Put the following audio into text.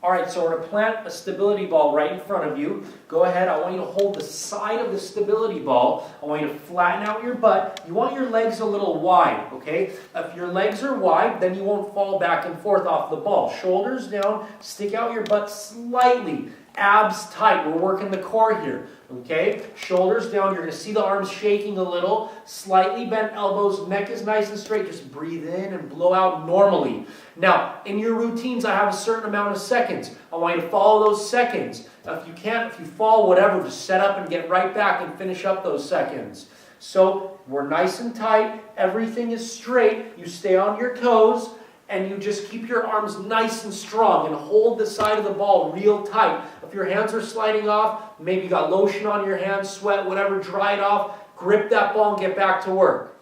All right, so we're going to plant a stability ball right in front of you. Go ahead, I want you to hold the side of the stability ball. I want you to flatten out your butt. You want your legs a little wide, okay? If your legs are wide, then you won't fall back and forth off the ball. Shoulders down, stick out your butt slightly. Abs tight, we're working the core here, okay? Shoulders down, you're going to see the arms shaking a little. Slightly bent elbows, neck is nice and straight. Just breathe in and blow out normally. Now, in your routines, I have a certain amount of seconds. I want you to follow those seconds. Now, if you can't, if you fall, whatever, just set up and get right back and finish up those seconds. So, we're nice and tight. Everything is straight. You stay on your toes. And you just keep your arms nice and strong and hold the side of the ball real tight. If your hands are sliding off, maybe you got lotion on your hands, sweat, whatever, dry it off, grip that ball and get back to work.